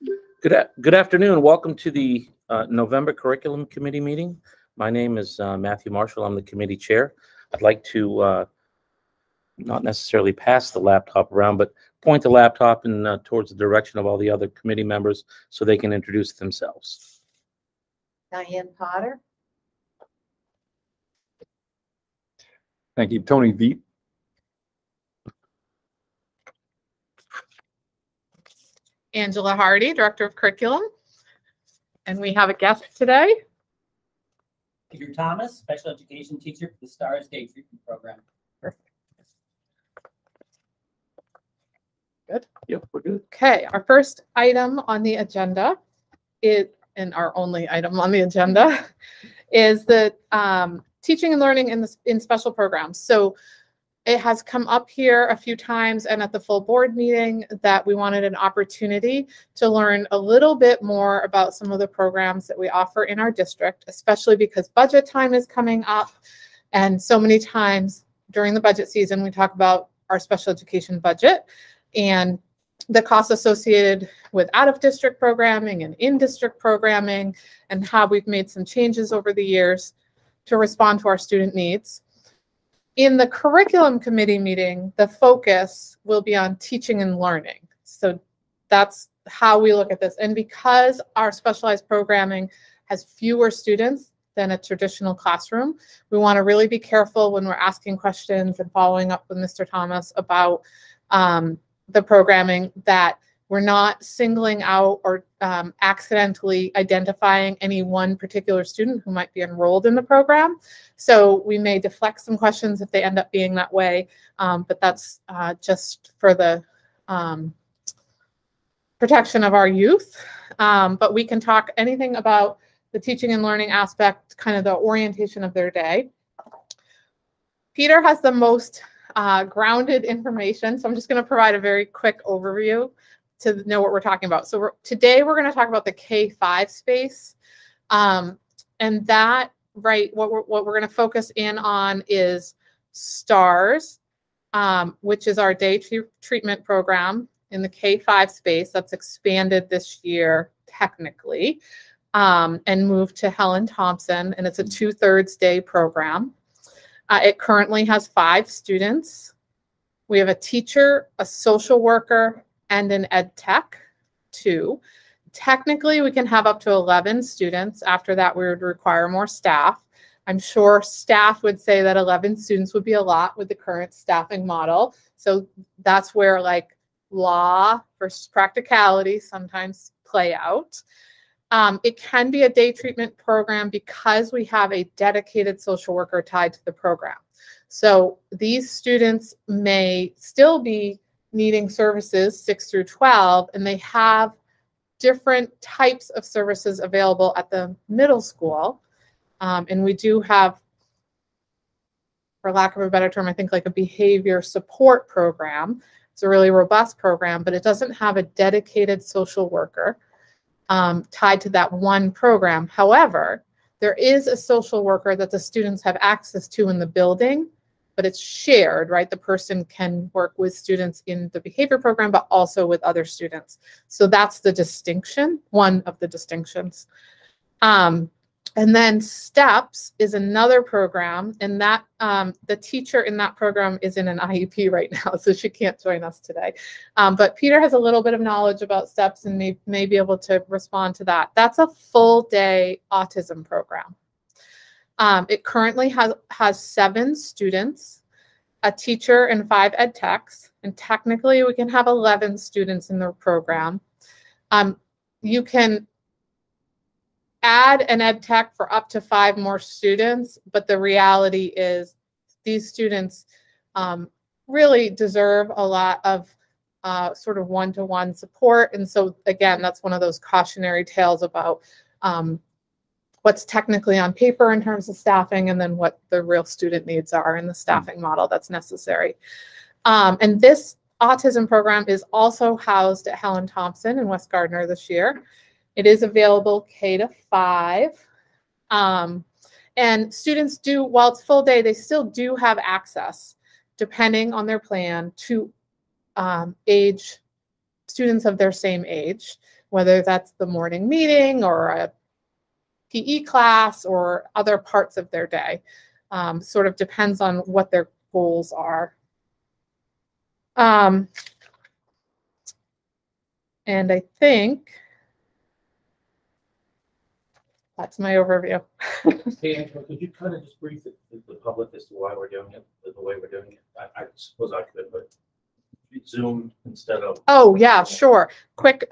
Good afternoon. Welcome to the November Curriculum Committee meeting. My name is Matthew Marshall. I'm the committee chair. I'd like to not necessarily pass the laptop around, but point the laptop in towards the direction of all the other committee members so they can introduce themselves. Diane Potter. Thank you. Tony Veet. Angela Hardy, Director of Curriculum. And we have a guest today. Peter Thomas, Special Education Teacher for the STARS Day Treatment Program. Perfect. Good. Yep, we're good. Okay, our first item on the agenda is, and our only item on the agenda, is the teaching and learning in special programs. So it has come up here a few times and at the full board meeting that we wanted an opportunity to learn a little bit more about some of the programs that we offer in our district, especially because budget time is coming up. And so many times during the budget season, we talk about our special education budget and the costs associated with out-of-district programming and in-district programming and how we've made some changes over the years to respond to our student needs. In the curriculum committee meeting, the focus will be on teaching and learning. So that's how we look at this. And because our specialized programming has fewer students than a traditional classroom, we want to really be careful when we're asking questions and following up with Mr. Thomas about the programming, that we're not singling out or accidentally identifying any one particular student who might be enrolled in the program. So we may deflect some questions if they end up being that way, but that's just for the protection of our youth. But we can talk anything about the teaching and learning aspect, kind of the orientation of their day. Peter has the most grounded information, so I'm just going to provide a very quick overview to know what we're talking about. So today we're going to talk about the K-5 space, and that, right, what we're going to focus in on is STARS, which is our day treatment program in the K-5 space that's expanded this year technically, and moved to Helen Thompson, and it's a 2/3 day program. It currently has 5 students. We have a teacher, a social worker, and an ed tech 2. Technically, we can have up to 11 students. After that, we would require more staff. I'm sure staff would say that 11 students would be a lot with the current staffing model. So that's where like law versus practicality sometimes play out. It can be a day treatment program because we have a dedicated social worker tied to the program. So these students may still be needing services 6 through 12, and they have different types of services available at the middle school. And we do have, for lack of a better term, I think like a behavior support program. It's a really robust program, but it doesn't have a dedicated social worker tied to that one program. However, there is a social worker that the students have access to in the building, but it's shared, right? The person can work with students in the behavior program, but also with other students. So that's the distinction, one of the distinctions. And then STEPS is another program, and that the teacher in that program is in an IEP right now, so she can't join us today. But Peter has a little bit of knowledge about STEPS and may be able to respond to that. That's a full day autism program. It currently has 7 students, a teacher, and 5 ed techs, and technically we can have 11 students in the program. You can add an ed tech for up to 5 more students, but the reality is these students really deserve a lot of sort of one-to-one support. And so again, that's one of those cautionary tales about what's technically on paper in terms of staffing, and then what the real student needs are in the staffing model that's necessary. And this autism program is also housed at Helen Thompson in West Gardner this year. It is available K-5. And students do, while it's full day, they still do have access, depending on their plan, to students of their same age. whether that's the morning meeting or a PE class or other parts of their day. Sort of depends on what their goals are. And I think that's my overview. Hey, Angela, could you kind of just brief the public as to why we're doing it the way we're doing it? I suppose I could, but Zoom instead of. Oh, yeah, sure. Quick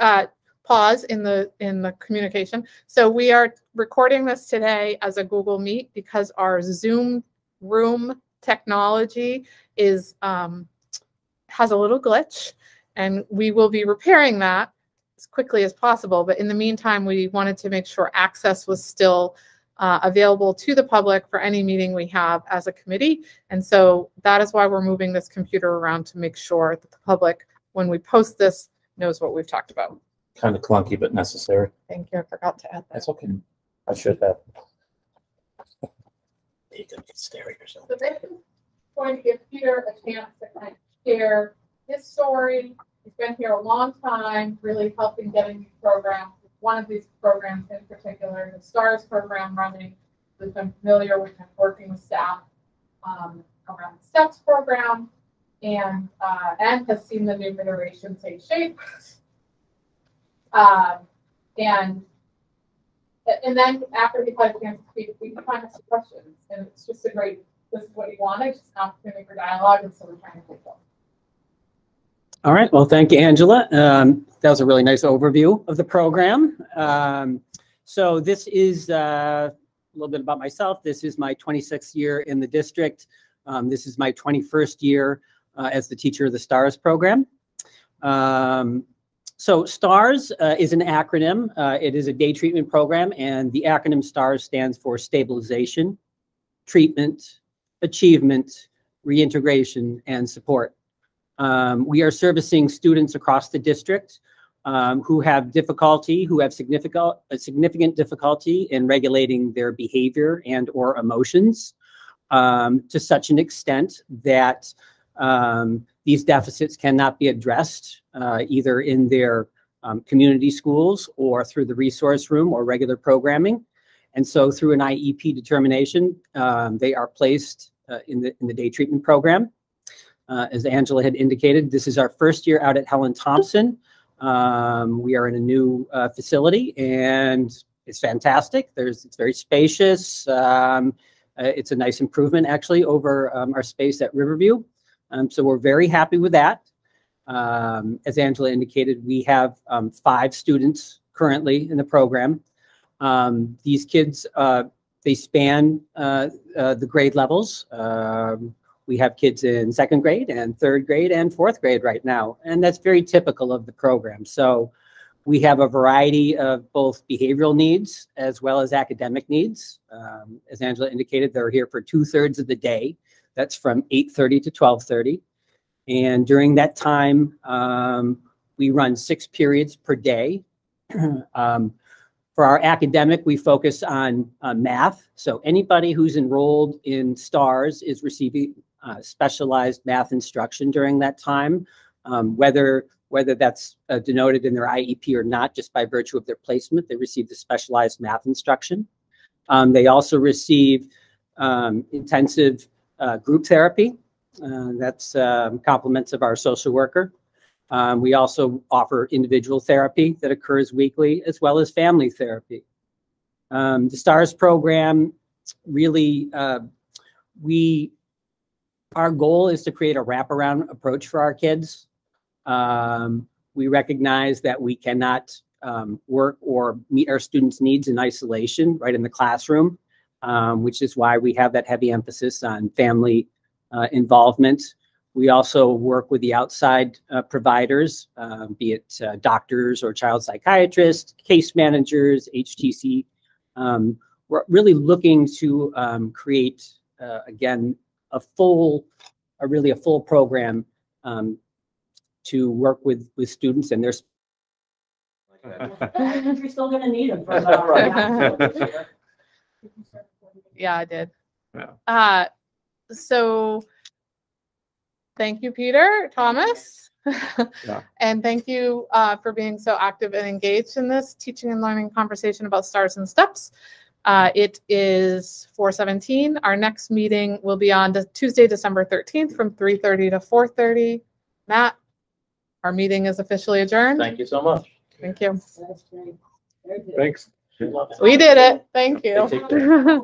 pause in the communication. So we are recording this today as a Google Meet because our Zoom room technology is has a little glitch, and we will be repairing that as quickly as possible. But in the meantime, we wanted to make sure access was still available to the public for any meeting we have as a committee. And so that is why we're moving this computer around, to make sure that the public, when we post this, knows what we've talked about. Kind of clunky, but necessary. Thank you. I forgot to add that. That's okay. I should have. You can get staring yourself. So this is going to give Peter a chance to kind of share his story. He's been here a long time, really helping getting these programs. One of these programs in particular, the STARS program running, we've been familiar with him working with staff around the STEPS program, and has seen the new iteration take shape. And then after we've had a chance to speak, we can find some questions, and it's just a great, this is what you wanted, just an opportunity for dialogue, and so we're trying to take them. All right, well, thank you, Angela. That was a really nice overview of the program. So this is a little bit about myself. This is my 26th year in the district. This is my 21st year as the teacher of the STARS program. So STARS is an acronym. It is a day treatment program, and the acronym STARS stands for Stabilization, Treatment, Achievement, Reintegration, and Support. We are servicing students across the district who have significant difficulty in regulating their behavior and or emotions to such an extent that these deficits cannot be addressed either in their community schools or through the resource room or regular programming. And so through an IEP determination, they are placed in the day treatment program. As Angela had indicated, this is our first year out at Helen Thompson. We are in a new facility, and it's fantastic. It's very spacious. It's a nice improvement, actually, over our space at Riverview. So we're very happy with that. As Angela indicated, we have 5 students currently in the program. These kids, they span the grade levels. We have kids in 2nd grade and 3rd grade and 4th grade right now, and that's very typical of the program. So we have a variety of both behavioral needs as well as academic needs. As Angela indicated, they're here for 2/3 of the day. That's from 8:30 to 12:30. And during that time, we run 6 periods per day. For our academic, we focus on math. So anybody who's enrolled in STARS is receiving specialized math instruction during that time, whether that's denoted in their IEP or not, just by virtue of their placement, they receive the specialized math instruction. They also receive intensive group therapy. That's complements of our social worker. We also offer individual therapy that occurs weekly, as well as family therapy. The STARS program, really, our goal is to create a wraparound approach for our kids. We recognize that we cannot work or meet our students' needs in isolation right in the classroom, which is why we have that heavy emphasis on family involvement. We also work with the outside providers, be it doctors or child psychiatrists, case managers, HTC. We're really looking to create, again, a full program to work with students and their. You're still going to need them for about Yeah, I did. Yeah. So thank you, Peter. Thomas? And thank you for being so active and engaged in this teaching and learning conversation about stars and steps. It is 4:17. Our next meeting will be on Tuesday, December 13th from 3:30 to 4:30. Matt, our meeting is officially adjourned. Thank you so much. Thank you. Thanks. We did it. Thank you. Take care.